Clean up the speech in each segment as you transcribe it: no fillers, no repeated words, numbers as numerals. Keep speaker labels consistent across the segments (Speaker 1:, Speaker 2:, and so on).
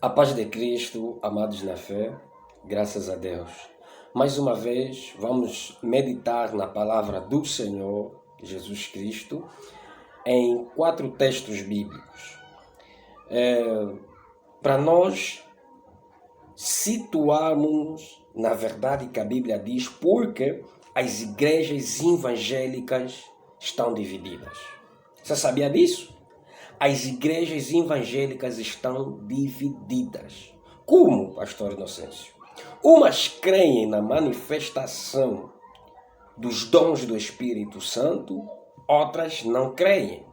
Speaker 1: A paz de Cristo, amados na fé, graças a Deus. Mais uma vez, vamos meditar na palavra do Senhor, Jesus Cristo, em 4 textos bíblicos. Para nós situarmos na verdade que a Bíblia diz, porque as igrejas evangélicas estão divididas. Você sabia disso? As igrejas evangélicas estão divididas. Como, pastor Inocêncio? Umas creem na manifestação dos dons do Espírito Santo, outras não creem.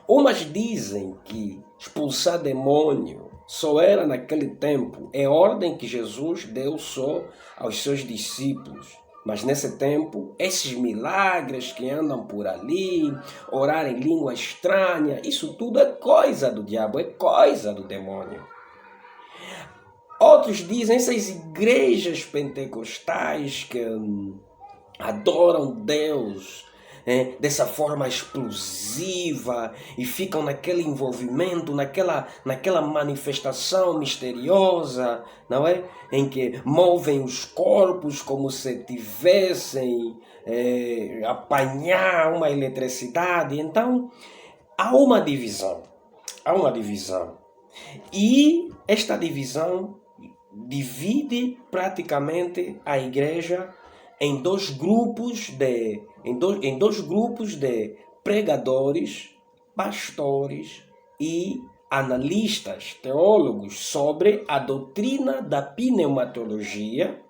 Speaker 1: Umas dizem que expulsar demônio só era naquele tempo, é ordem que Jesus deu só aos seus discípulos. Mas nesse tempo, esses milagres que andam por ali, orar em língua estranha, isso tudo é coisa do diabo, é coisa do demônio. Outros dizem, essas igrejas pentecostais que adoram Deus dessa forma explosiva e ficam naquele envolvimento, naquela manifestação misteriosa, não é? Em que movem os corpos como se tivessem apanhar uma eletricidade. Então, há uma divisão. E esta divisão divide praticamente a igreja em dois grupos de pregadores, pastores e analistas, teólogos sobre a doutrina da pneumatologia,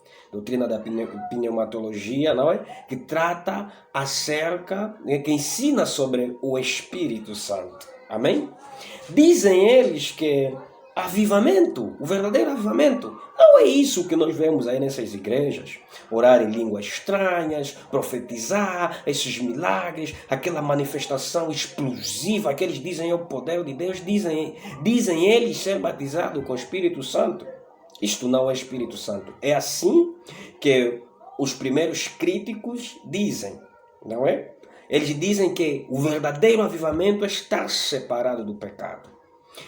Speaker 1: não é? Que trata acerca, que ensina sobre o Espírito Santo. Amém? Dizem eles que avivamento, o verdadeiro avivamento, não é isso que nós vemos aí nessas igrejas. Orar em línguas estranhas, profetizar, esses milagres, aquela manifestação explosiva que eles dizem é o poder de Deus, dizem eles ser batizados com o Espírito Santo. Isto não é Espírito Santo. É assim que os primeiros críticos dizem, não é? Eles dizem que o verdadeiro avivamento é estar separado do pecado.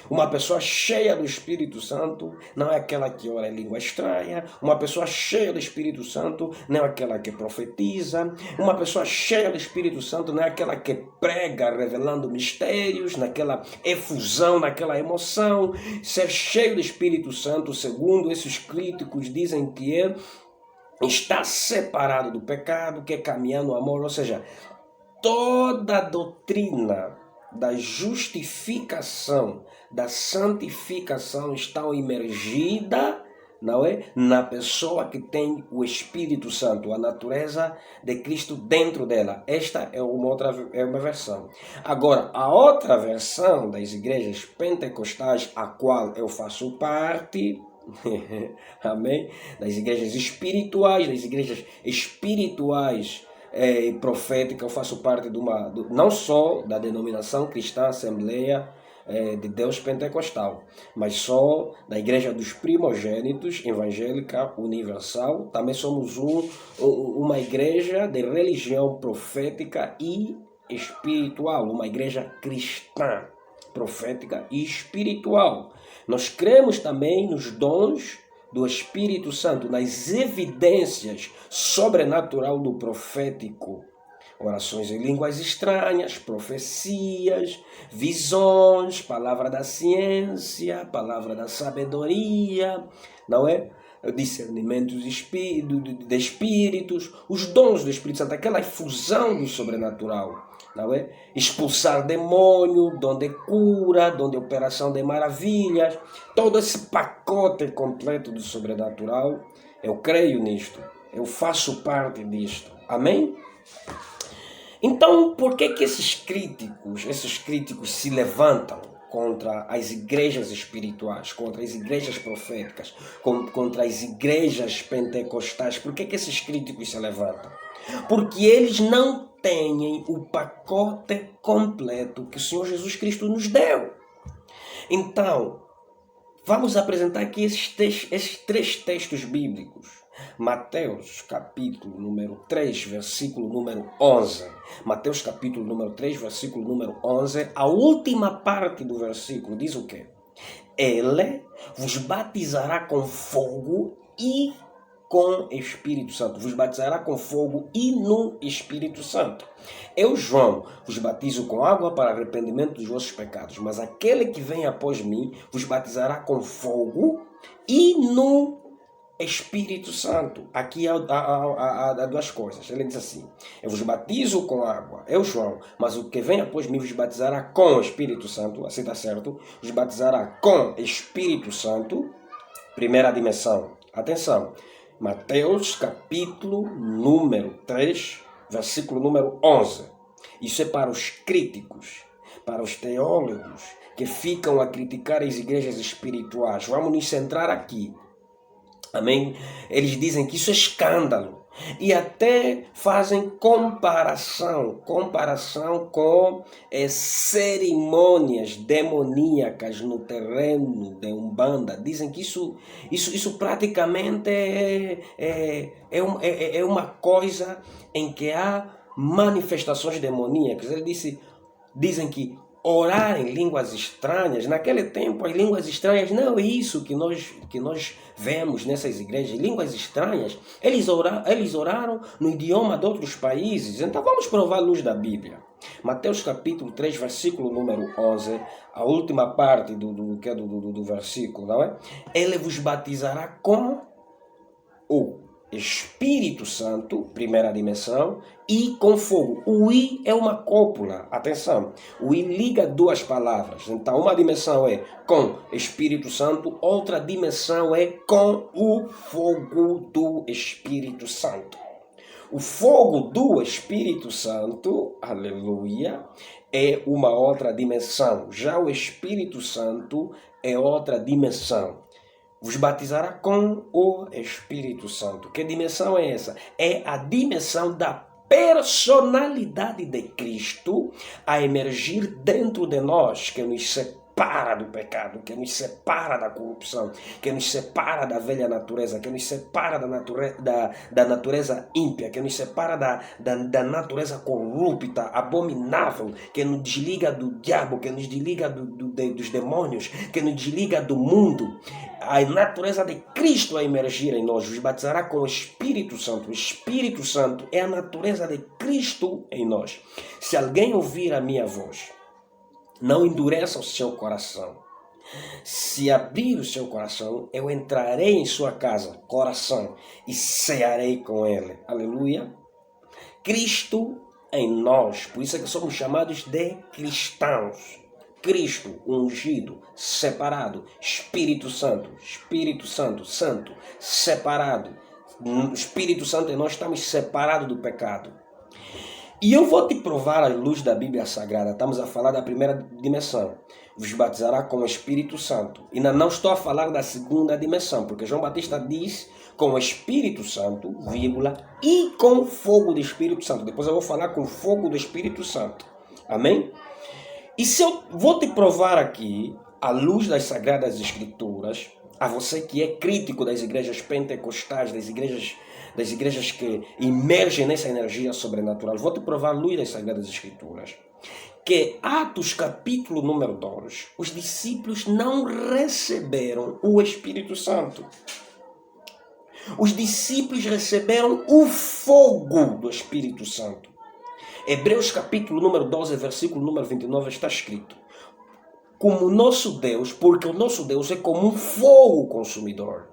Speaker 1: Uma pessoa cheia do Espírito Santo não é aquela que ora em língua estranha. Uma pessoa cheia do Espírito Santo não é aquela que profetiza. Uma pessoa cheia do Espírito Santo não é aquela que prega revelando mistérios, naquela efusão, naquela emoção. Ser cheio do Espírito Santo, segundo esses críticos, dizem que é estar separado do pecado, que é caminhar no amor, ou seja, toda a doutrina da justificação, da santificação está imergida, não é? Na pessoa que tem o Espírito Santo, a natureza de Cristo dentro dela. Esta é uma versão. Agora, a outra versão das igrejas pentecostais, a qual eu faço parte, amém? Das igrejas espirituais, e profética, eu faço parte não só da denominação cristã Assembleia de Deus Pentecostal, mas só da Igreja dos Primogênitos Evangélica Universal. Também somos uma igreja de religião profética e espiritual, uma igreja cristã, profética e espiritual. Nós cremos também nos dons do Espírito Santo, nas evidências sobrenatural do profético. Orações em línguas estranhas, profecias, visões, palavra da ciência, palavra da sabedoria, não é? Discernimento de espíritos, os dons do Espírito Santo, aquela efusão do sobrenatural, não é? Expulsar demônio, dom de cura, dom de operação de maravilhas, todo esse pacote completo do sobrenatural, eu creio nisto, eu faço parte disto, amém? Então, por que esses críticos se levantam contra as igrejas espirituais, contra as igrejas proféticas, contra as igrejas pentecostais? Por que esses críticos se levantam? Porque eles não têm o pacote completo que o Senhor Jesus Cristo nos deu. Então, vamos apresentar aqui esses 3 textos bíblicos. Mateus capítulo número 3, versículo número 11. Mateus capítulo número 3, versículo número 11. A última parte do versículo diz o quê? Ele vos batizará com fogo e com Espírito Santo. Vos batizará com fogo e no Espírito Santo. Eu, João, vos batizo com água para arrependimento dos vossos pecados, mas aquele que vem após mim vos batizará com fogo e no Espírito Santo. Aqui há duas coisas. Ele diz assim: eu vos batizo com água, eu, João, mas o que vem após mim vos batizará com o Espírito Santo. Assim está certo? Vos batizará com Espírito Santo. Primeira dimensão. Atenção. Mateus capítulo número 3, versículo número 11. Isso é para os críticos, para os teólogos que ficam a criticar as igrejas espirituais. Vamos nos centrar aqui. Amém? Eles dizem que isso é escândalo. E até fazem comparação com cerimônias demoníacas no terreno de Umbanda. Dizem que isso praticamente é uma coisa em que há manifestações demoníacas. Dizem que orar em línguas estranhas, naquele tempo as línguas estranhas não é isso que nós vemos nessas igrejas. Línguas estranhas, eles oraram no idioma de outros países. Então vamos provar a luz da Bíblia. Mateus capítulo 3, versículo número 11, a última parte do versículo, não é? Ele vos batizará com o Espírito Santo, primeira dimensão, e com fogo. O I é uma cópula, atenção. O I liga duas palavras. Então, uma dimensão é com Espírito Santo, outra dimensão é com o fogo do Espírito Santo. O fogo do Espírito Santo, aleluia, é uma outra dimensão. Já o Espírito Santo é outra dimensão. Vos batizará com o Espírito Santo. Que dimensão é essa? É a dimensão da personalidade de Cristo a emergir dentro de nós, que nos separa do pecado, que nos separa da corrupção, que nos separa da velha natureza, que nos separa da natureza ímpia, que nos separa da natureza corrupta, abominável, que nos desliga do diabo, que nos desliga dos demônios, que nos desliga do mundo. A natureza de Cristo a emergir em nós, vos batizará com o Espírito Santo. O Espírito Santo é a natureza de Cristo em nós. Se alguém ouvir a minha voz, não endureça o seu coração. Se abrir o seu coração, eu entrarei em sua casa, coração, e cearei com ele. Aleluia. Cristo em nós. Por isso é que somos chamados de cristãos. Cristo ungido, separado, Espírito Santo, Santo, separado. Espírito Santo e nós estamos separados do pecado. E eu vou te provar a luz da Bíblia Sagrada. Estamos a falar da primeira dimensão. Vos batizará com o Espírito Santo. E não estou a falar da segunda dimensão, porque João Batista diz com o Espírito Santo, vírgula, e com o fogo do Espírito Santo. Depois eu vou falar com o fogo do Espírito Santo. Amém? E se eu vou te provar aqui, à luz das Sagradas Escrituras, a você que é crítico das igrejas pentecostais, das igrejas que emergem nessa energia sobrenatural, vou te provar à luz das Sagradas Escrituras, que Atos capítulo número 2, os discípulos não receberam o Espírito Santo. Os discípulos receberam o fogo do Espírito Santo. Hebreus capítulo número 12, versículo número 29 está escrito: como nosso Deus, porque o nosso Deus é como um fogo consumidor.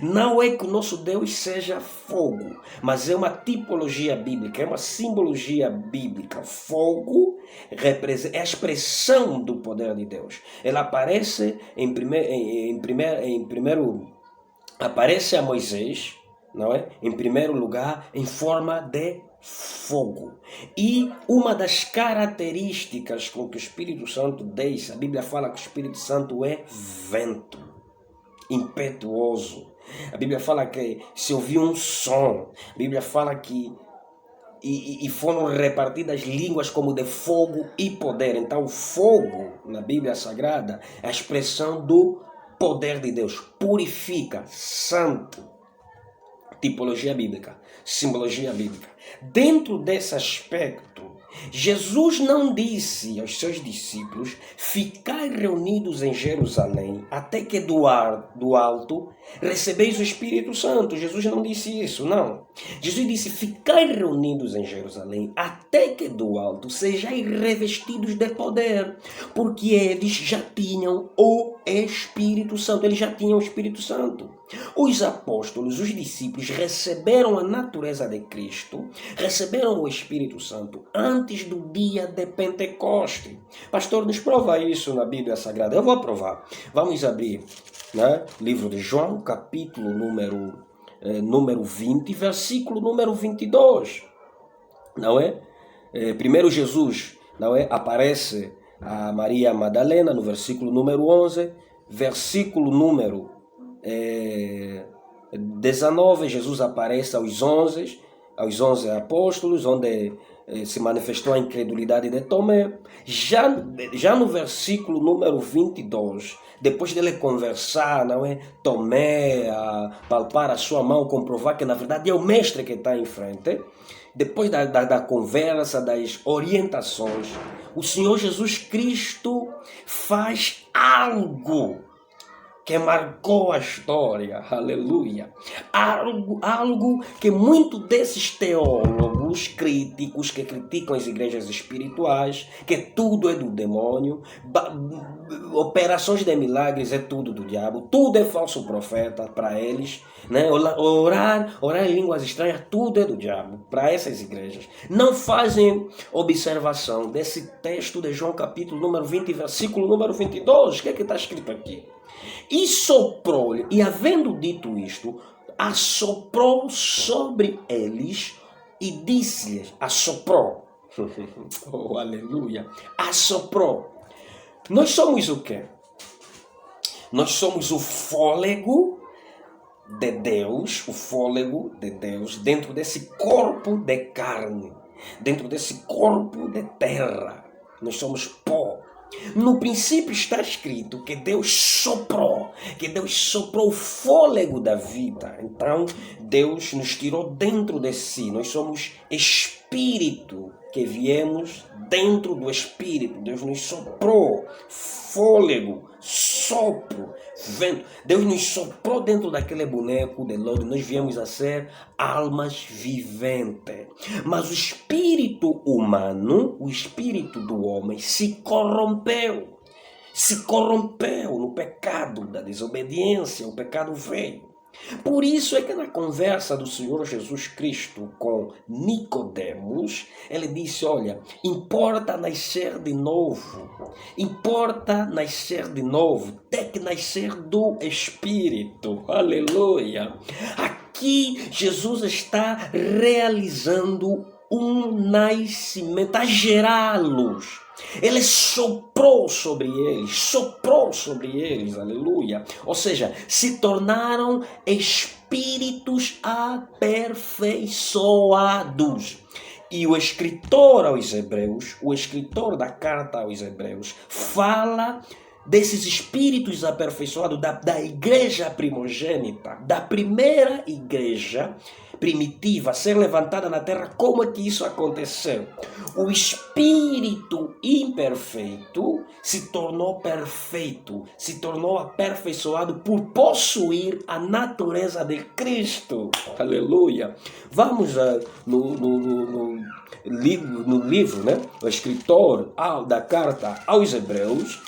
Speaker 1: Não é que o nosso Deus seja fogo, mas é uma tipologia bíblica, é uma simbologia bíblica. Fogo é a expressão do poder de Deus. Ela aparece aparece a Moisés, não é? Em primeiro lugar, em forma de fogo. E uma das características com que o Espírito Santo deixa, a Bíblia fala que o Espírito Santo é vento, impetuoso. A Bíblia fala que se ouviu um som, a Bíblia fala que e foram repartidas línguas como de fogo e poder. Então o fogo na Bíblia Sagrada é a expressão do poder de Deus, purifica, santo. Tipologia bíblica, simbologia bíblica. Dentro desse aspecto, Jesus não disse aos seus discípulos: ficai reunidos em Jerusalém, até que do alto recebeis o Espírito Santo. Jesus não disse isso, não. Jesus disse: ficai reunidos em Jerusalém, até que do alto sejais revestidos de poder, porque eles já tinham o Espírito Santo. Eles já tinham o Espírito Santo. Os apóstolos, os discípulos, receberam a natureza de Cristo, receberam o Espírito Santo antes do dia de Pentecoste. Pastor, nos prova isso na Bíblia Sagrada. Eu vou provar. Vamos abrir, né? Livro de João, capítulo número 20, versículo número 22. Não é? Primeiro Jesus, não é? Aparece a Maria Madalena no versículo número 11, versículo número 19, Jesus aparece aos 11 apóstolos, onde se manifestou a incredulidade de Tomé. Já no versículo número 22, depois dele conversar, não é? Tomé, palpar a sua mão, comprovar que na verdade é o mestre que está em frente. Depois da conversa, das orientações, o Senhor Jesus Cristo faz algo que marcou a história, aleluia. Algo que muitos desses teólogos críticos que criticam as igrejas espirituais, que tudo é do demônio, operações de milagres é tudo do diabo, tudo é falso profeta para eles, né? Orar em línguas estranhas, tudo é do diabo para essas igrejas. Não fazem observação desse texto de João capítulo número 20, versículo número 22. O que está escrito aqui? E soprou-lhe, e havendo dito isto, assoprou sobre eles e disse-lhes, assoprou, oh aleluia, assoprou. Nós somos o quê? Nós somos o fôlego de Deus, dentro desse corpo de carne, dentro desse corpo de terra. Nós somos pó. No princípio está escrito que Deus soprou o fôlego da vida. Então, Deus nos tirou dentro de si. Nós somos espírito que viemos dentro do espírito. Deus nos soprou fôlego, sopro, vento. Deus nos soprou dentro daquele boneco de lodo. Nós viemos a ser almas viventes. Mas o espírito humano, o espírito do homem, se corrompeu no pecado da desobediência. O pecado veio. Por isso é que na conversa do Senhor Jesus Cristo com Nicodemos, ele disse, olha, importa nascer de novo, tem que nascer do Espírito, aleluia. Aqui Jesus está realizando um nascimento, a gerá-los. Ele soprou sobre eles, aleluia. Ou seja, se tornaram espíritos aperfeiçoados. E o escritor da carta aos Hebreus, fala desses espíritos aperfeiçoados da igreja primogênita, da primeira igreja primitiva a ser levantada na terra. Como é que isso aconteceu? O espírito imperfeito se tornou perfeito, se tornou aperfeiçoado por possuir a natureza de Cristo. Aleluia! Vamos no livro, né? O escritor da carta aos Hebreus,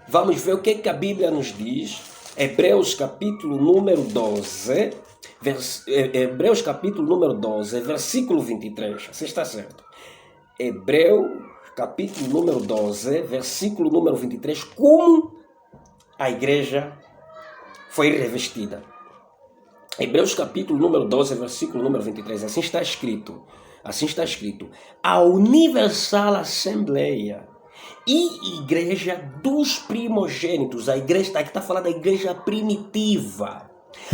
Speaker 1: vamos ver o que a Bíblia nos diz. Hebreus capítulo número 12, versículo 23. Você está certo? Hebreus capítulo número 12, versículo número 23. Como a igreja foi revestida. Hebreus capítulo número 12, versículo número 23. Assim está escrito. A universal assembleia e igreja dos primogênitos. A igreja, aqui está falando da igreja primitiva,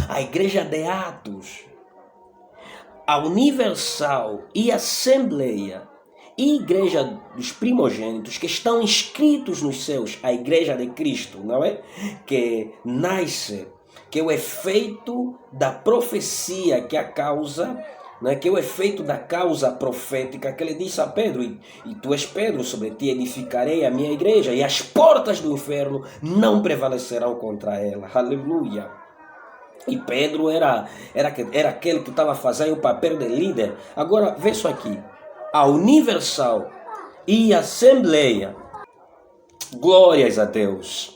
Speaker 1: a igreja de Atos. A universal e assembleia e igreja dos primogênitos que estão inscritos nos céus, a igreja de Cristo, não é? Que nasce que é o efeito da profecia, que é a causa, né, que é o efeito da causa profética, que ele disse a Pedro, e tu és Pedro, sobre ti edificarei a minha igreja, e as portas do inferno não prevalecerão contra ela. Aleluia. E Pedro era aquele que estava fazendo o papel de líder. Agora, vê isso aqui. A Universal e a Assembleia, glórias a Deus,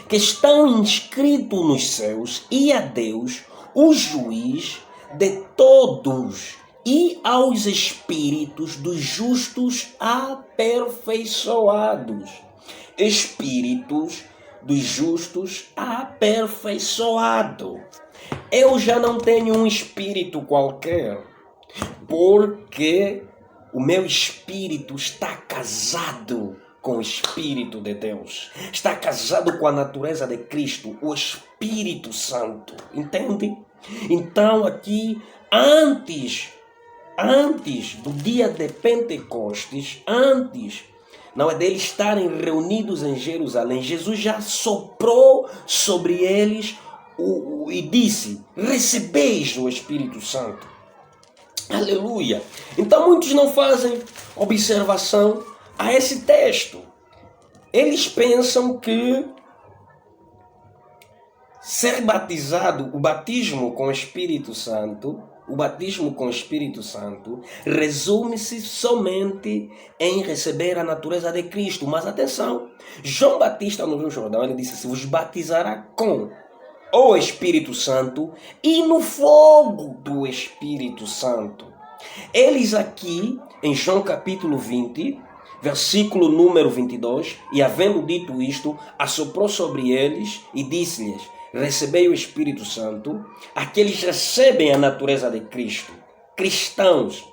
Speaker 1: que estão inscritos nos céus, e a Deus, o juiz de todos, e aos espíritos dos justos aperfeiçoados. Espíritos dos justos aperfeiçoado. Eu já não tenho um espírito qualquer, porque o meu espírito está casado com o Espírito de Deus. Está casado com a natureza de Cristo, o Espírito Santo. Entende? Então aqui, antes do dia de Pentecostes, antes não é deles estarem reunidos em Jerusalém, Jesus já soprou sobre eles e disse: recebeis o Espírito Santo. Aleluia. Então muitos não fazem observação a esse texto. Eles pensam que ser batizado, o batismo com o Espírito Santo, resume-se somente em receber a natureza de Cristo. Mas atenção, João Batista no Rio Jordão, ele disse: se vos batizará com o Espírito Santo e no fogo do Espírito Santo. Eles aqui, em João capítulo 20, versículo número 22, e havendo dito isto, assoprou sobre eles e disse-lhes: recebei o Espírito Santo. Aqueles recebem a natureza de Cristo, cristãos.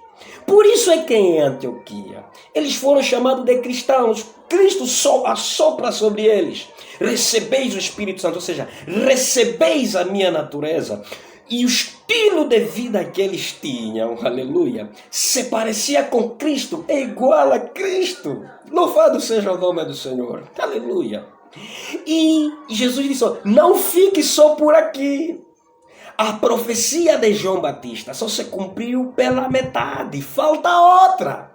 Speaker 1: Por isso é que em Antioquia eles foram chamados de cristãos. Cristo só assopra sobre eles: recebeis o Espírito Santo, ou seja, recebeis a minha natureza. E o estilo de vida que eles tinham, aleluia, se parecia com Cristo, é igual a Cristo. Louvado seja o nome do Senhor, aleluia. E Jesus disse: não fique só por aqui. A profecia de João Batista só se cumpriu pela metade, falta outra.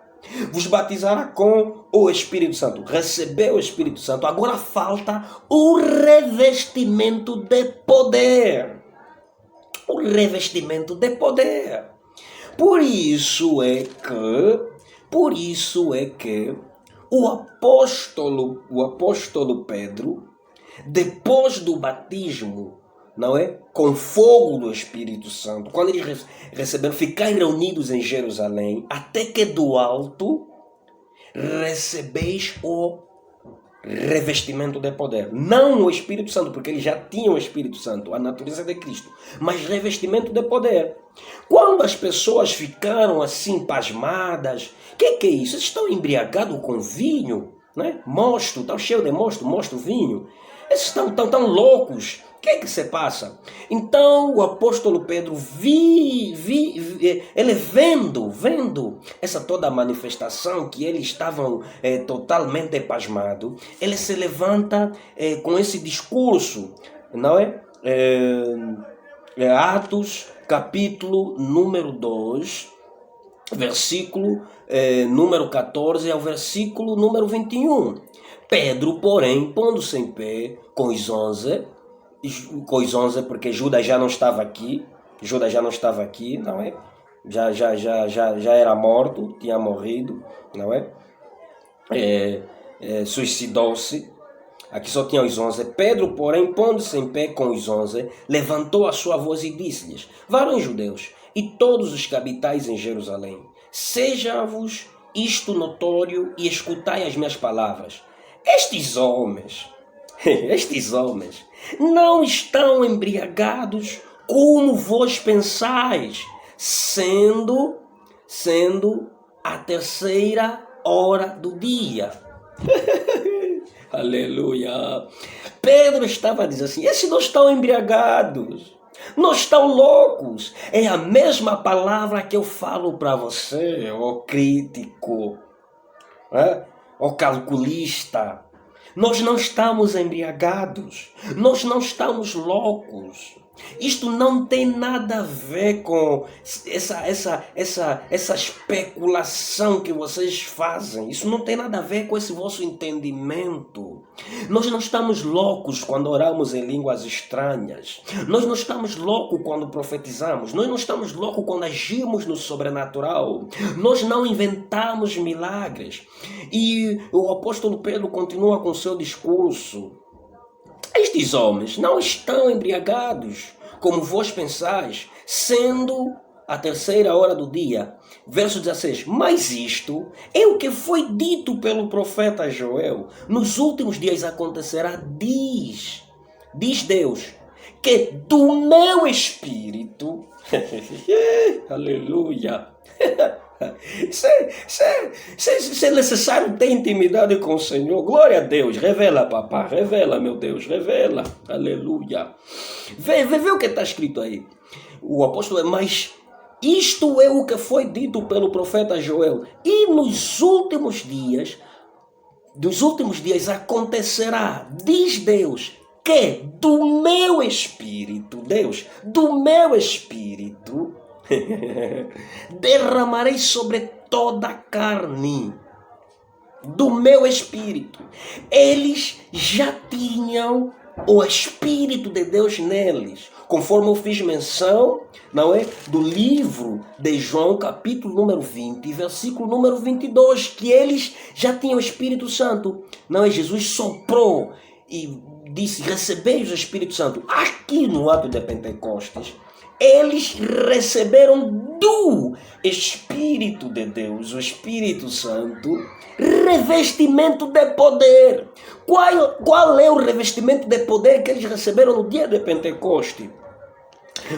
Speaker 1: Vos batizará com o Espírito Santo. Recebeu o Espírito Santo. Agora falta o revestimento de poder. O revestimento de poder. Por isso é que o apóstolo Pedro, depois do batismo, não é? Com fogo do Espírito Santo, quando eles receberam, ficaram reunidos em Jerusalém, até que do alto recebeis o revestimento de poder. Não o Espírito Santo, porque eles já tinham o Espírito Santo, a natureza de Cristo, mas revestimento de poder. Quando as pessoas ficaram assim pasmadas, que é isso? Eles estão embriagados com vinho, né? Mosto, estão cheios de mosto, vinho. Eles estão tão loucos. O que é que se passa? Então o apóstolo Pedro, ele vendo essa toda manifestação que eles estavam totalmente pasmados, ele se levanta com esse discurso, não é? Atos, capítulo número 2, versículo número 14 ao versículo número 21. Pedro, porém, pondo-se em pé com os 11, porque Judas já não estava aqui, não é? Já era morto, tinha morrido, não é? Suicidou-se. Aqui só tinha os 11. Pedro, porém, pondo-se em pé com os 11, levantou a sua voz e disse-lhes: varões judeus, e todos os que habitais em Jerusalém, seja-vos isto notório e escutai as minhas palavras. Estes homens não estão embriagados como vós pensais, sendo a terceira hora do dia. Aleluia. Pedro estava dizendo assim: esses não estão embriagados, não estão loucos. É a mesma palavra que eu falo para você, ó crítico, ó calculista. Nós não estamos embriagados, nós não estamos loucos. Isto não tem nada a ver com essa especulação que vocês fazem. Isso não tem nada a ver com esse vosso entendimento. Nós não estamos loucos quando oramos em línguas estranhas. Nós não estamos loucos quando profetizamos. Nós não estamos loucos quando agimos no sobrenatural. Nós não inventamos milagres. E o apóstolo Pedro continua com seu discurso. Estes homens não estão embriagados, como vós pensais, sendo a 3ª hora do dia. Verso 16. Mas isto é o que foi dito pelo profeta Joel. Nos últimos dias acontecerá, diz Deus, que do meu espírito, aleluia, se é necessário ter intimidade com o Senhor, glória a Deus, revela, papá, revela, meu Deus, revela, aleluia. Vê o que está escrito aí. O apóstolo, mas isto é o que foi dito pelo profeta Joel, e nos últimos dias acontecerá, diz Deus, que do meu espírito, Deus, do meu espírito, derramarei sobre toda a carne, do meu espírito. Eles já tinham o Espírito de Deus neles, conforme eu fiz menção, não é? Do livro de João, capítulo número 20, versículo número 22, que eles já tinham o Espírito Santo, não é? Jesus soprou e disse, recebeis o Espírito Santo. Aqui no ato de Pentecostes, eles receberam do Espírito de Deus, o Espírito Santo, revestimento de poder. Qual é o revestimento de poder que eles receberam no dia de Pentecoste?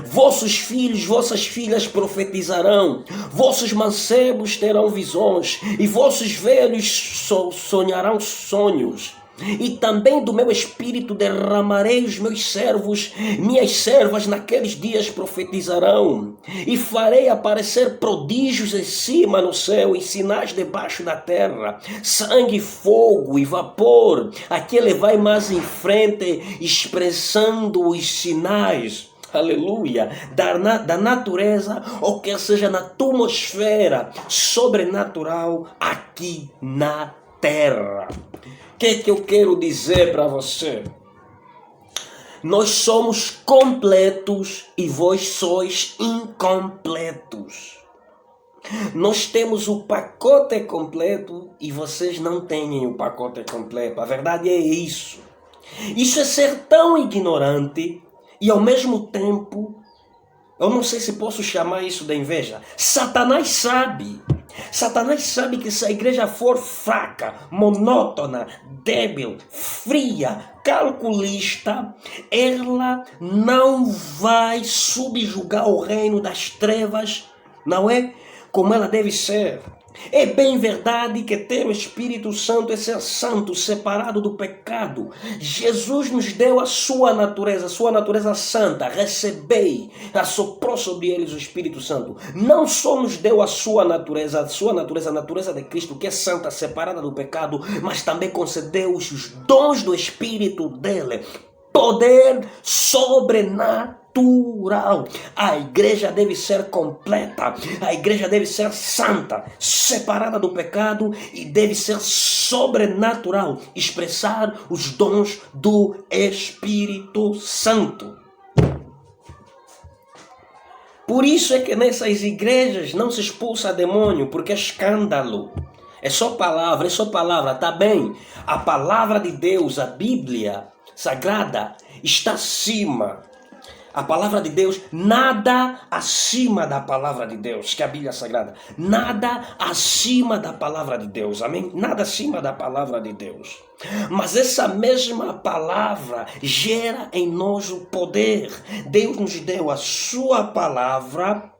Speaker 1: Vossos filhos, vossas filhas profetizarão, vossos mancebos terão visões, e vossos velhos sonharão sonhos. E também do meu espírito derramarei os meus servos, minhas servas naqueles dias profetizarão, e farei aparecer prodígios em cima no céu e sinais debaixo da terra, sangue, fogo e vapor. Aqui ele vai mais em frente expressando os sinais, aleluia, da natureza, ou quer seja na atmosfera sobrenatural aqui na terra. O que eu quero dizer para você? Nós somos completos e vós sois incompletos. Nós temos o pacote completo e vocês não têm o pacote completo. A verdade é isso. Isso é ser tão ignorante e ao mesmo tempo, eu não sei se posso chamar isso de inveja. Satanás sabe que se a igreja for fraca, monótona, débil, fria, calculista, ela não vai subjugar o reino das trevas, não é? Como ela deve ser. É bem verdade que ter o Espírito Santo é ser santo, separado do pecado. Jesus nos deu a sua natureza santa. Recebei, assoprou sobre eles o Espírito Santo. Não só nos deu a natureza, a natureza de Cristo, que é santa, separada do pecado, mas também concedeu os dons do Espírito dele. Poder sobrenatural. A igreja deve ser completa, a igreja deve ser santa, separada do pecado e deve ser sobrenatural, expressar os dons do Espírito Santo. Por isso é que nessas igrejas não se expulsa demônio, porque é escândalo. É só palavra, tá bem? A palavra de Deus, a Bíblia Sagrada, está acima. A palavra de Deus, nada acima da palavra de Deus, que é a Bíblia Sagrada. Nada acima da palavra de Deus, amém? Nada acima da palavra de Deus. Mas essa mesma palavra gera em nós o poder. Deus nos deu a sua palavra,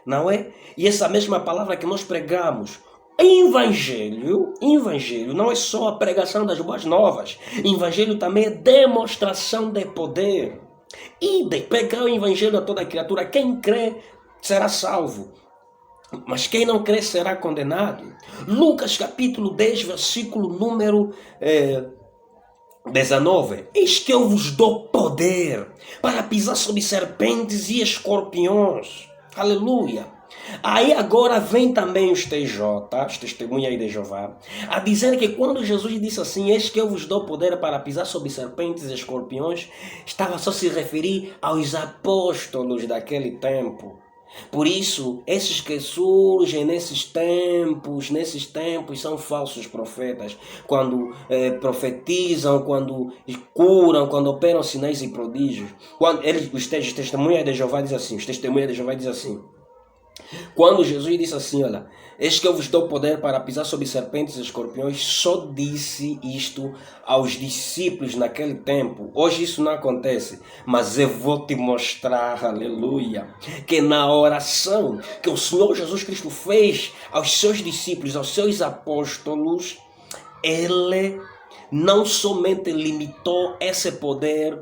Speaker 1: não é? E essa mesma palavra que nós pregamos. Evangelho não é só a pregação das boas novas. Evangelho também é demonstração de poder. E de pegar o evangelho a toda criatura. Quem crê será salvo, mas quem não crê será condenado. Lucas capítulo 10, versículo número 19. Eis que eu vos dou poder para pisar sobre serpentes e escorpiões. Aleluia. Aí agora vem também os TJ, as testemunhas de Jeová, a dizer que quando Jesus disse assim, eis que eu vos dou poder para pisar sobre serpentes e escorpiões, estava só se referir aos apóstolos daquele tempo. Por isso, esses que surgem nesses tempos são falsos profetas. Quando profetizam, quando curam, quando operam sinais e prodígios. Quando os testemunhas de Jeová dizem assim, quando Jesus disse assim, olha, eis que eu vos dou poder para pisar sobre serpentes e escorpiões, só disse isto aos discípulos naquele tempo. Hoje isso não acontece, mas eu vou te mostrar, aleluia, que na oração que o Senhor Jesus Cristo fez aos seus discípulos, aos seus apóstolos, ele não somente limitou esse poder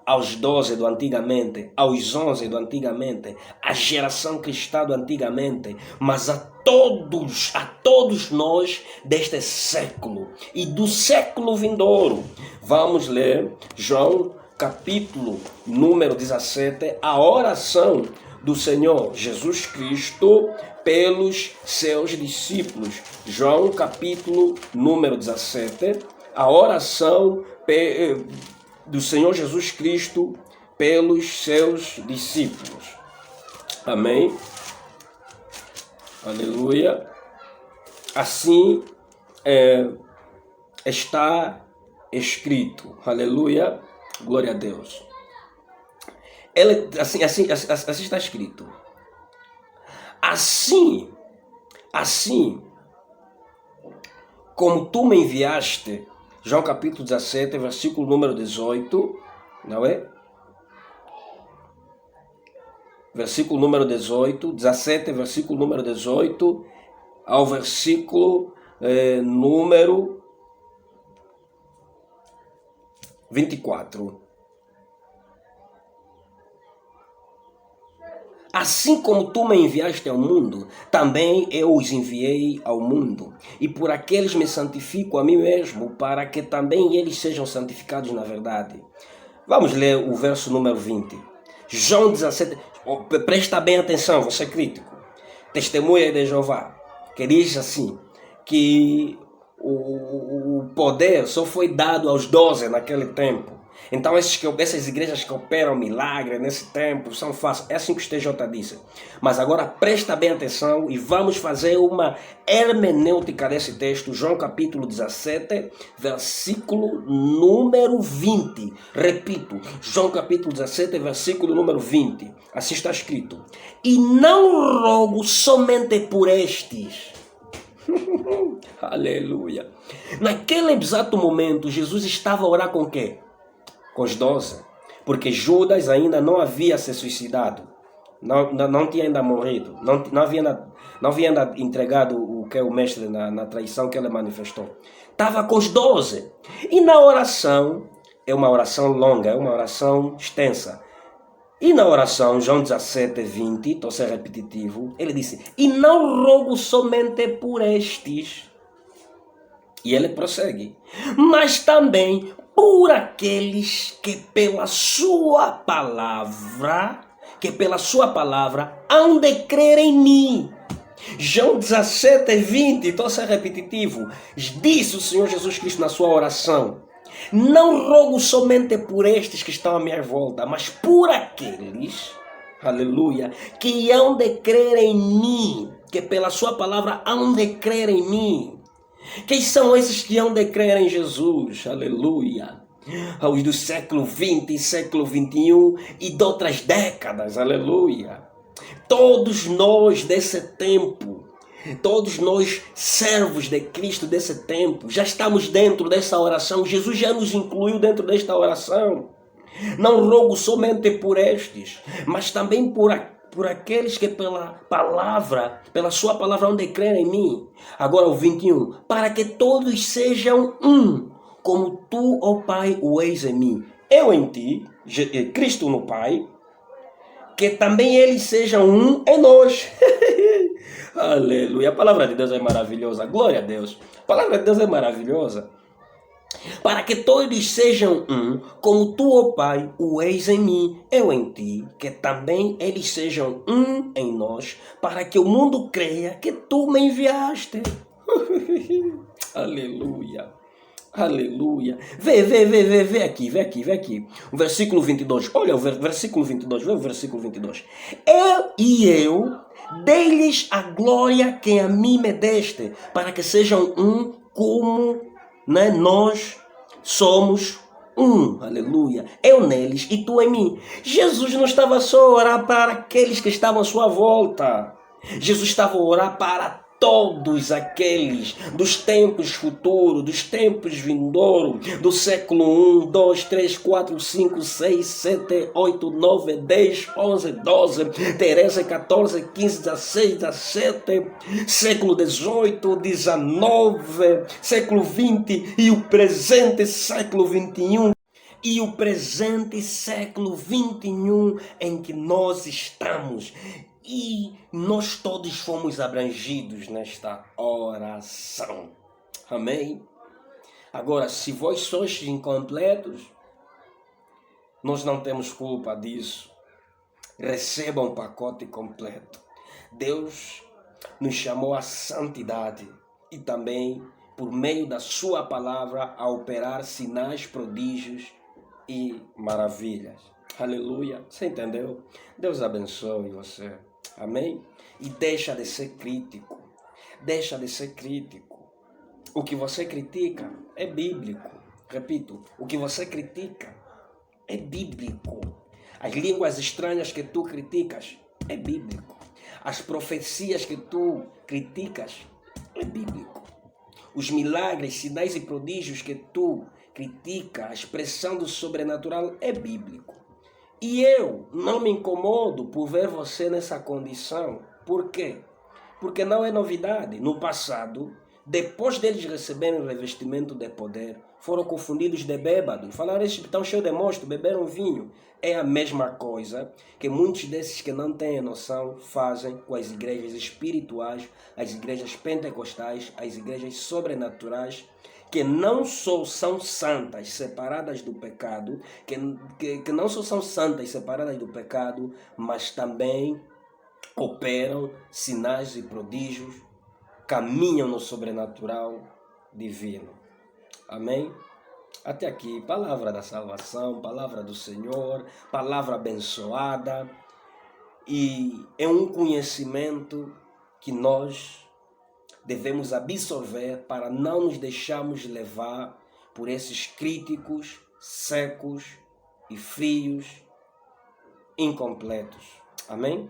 Speaker 1: aos 12 do antigamente, aos 11 do antigamente, à geração cristã do antigamente, mas a todos nós deste século e do século vindouro. Vamos ler João capítulo número 17, a oração do Senhor Jesus Cristo pelos seus discípulos. João capítulo número 17, a oração do Senhor Jesus Cristo pelos seus discípulos. Amém? Aleluia. Assim está escrito. Aleluia. Glória a Deus. Assim está escrito. Assim como tu me enviaste, João capítulo 17, versículo número 18, não é? Versículo número 18, 17, versículo número 18, ao versículo número 24. Assim como tu me enviaste ao mundo, também eu os enviei ao mundo. E por aqueles me santifico a mim mesmo, para que também eles sejam santificados na verdade. Vamos ler o verso número 20. João 17, presta bem atenção, você é crítico. Testemunha de Jeová, que diz assim, que o poder só foi dado aos 12 naquele tempo. Então essas igrejas que operam milagre nesse tempo são falsas. É assim que o TJ disse. Mas agora presta bem atenção e vamos fazer uma hermenêutica desse texto. João capítulo 17, versículo número 20. Repito, João capítulo 17, versículo número 20. Assim está escrito. E não rogo somente por estes. Aleluia. Naquele exato momento, Jesus estava a orar com quê? Com os 12, porque Judas ainda não havia se suicidado, não tinha ainda morrido, não havia ainda entregado o que é o mestre na traição que ele manifestou. Estava com os 12. E na oração, é uma oração longa, é uma oração extensa. E na oração, João 17, 20, estou a ser repetitivo, ele disse, e não rogo somente por estes. E ele prossegue, mas também por aqueles que pela sua palavra hão de crer em mim. João 17, 20, estou a ser repetitivo, disse o Senhor Jesus Cristo na sua oração, não rogo somente por estes que estão à minha volta, mas por aqueles, aleluia, que hão de crer em mim, que pela sua palavra hão de crer em mim. Quem são esses que hão de crer em Jesus? Aleluia. Os do século XX e século XXI e de outras décadas. Aleluia. Todos nós desse tempo, todos nós servos de Cristo desse tempo, já estamos dentro dessa oração. Jesus já nos incluiu dentro desta oração. Não rogo somente por estes, mas também por aqueles que pela sua palavra hão de crer em mim. Agora o 21. Para que todos sejam um, como tu, ó Pai, o és em mim. Eu em ti, Cristo no Pai, que também eles sejam um em nós. Aleluia. A palavra de Deus é maravilhosa. Glória a Deus. A palavra de Deus é maravilhosa. para que todos sejam um, como tu, ó Pai, o és em mim, eu em ti, que também eles sejam um em nós, para que o mundo creia que tu me enviaste. Aleluia. Aleluia. Vê aqui. O versículo 22. Olha o versículo 22. Vê o versículo 22. Eu dei-lhes a glória que a mim me deste, para que sejam um como, né, nós somos um. Aleluia. Eu neles e tu em mim. Jesus não estava só a orar para aqueles que estavam à sua volta. Jesus estava a orar para todos aqueles dos tempos futuros, dos tempos vindouros, do século 1, 2, 3, 4, 5, 6, 7, 8, 9, 10, 11, 12, 13, 14, 15, 16, 17, século 18, 19, século 20 e o presente século 21. E o presente século 21 em que nós estamos. E nós todos fomos abrangidos nesta oração. Amém? Agora, se vós sois incompletos, nós não temos culpa disso. Recebam um pacote completo. Deus nos chamou à santidade e também, por meio da sua palavra, a operar sinais, prodígios e maravilhas. Aleluia. Você entendeu? Deus abençoe você. Amém? E deixa de ser crítico. Deixa de ser crítico. O que você critica é bíblico. Repito, o que você critica é bíblico. As línguas estranhas que tu criticas é bíblico. As profecias que tu criticas é bíblico. Os milagres, sinais e prodígios que tu critica, a expressão do sobrenatural é bíblico. E eu não me incomodo por ver você nessa condição. Por quê? Porque não é novidade. No passado, depois deles receberem o revestimento de poder, foram confundidos de bêbado. Falaram, esses estão cheios de mosto, beberam vinho. É a mesma coisa que muitos desses que não têm noção fazem com as igrejas espirituais, as igrejas pentecostais, as igrejas sobrenaturais, que não só são santas, separadas do pecado, que não só são santas, separadas do pecado, mas também operam sinais e prodígios, caminham no sobrenatural divino. Amém? Até aqui, palavra da salvação, palavra do Senhor, palavra abençoada, e é um conhecimento que nós devemos absorver para não nos deixarmos levar por esses críticos, secos e frios, incompletos. Amém?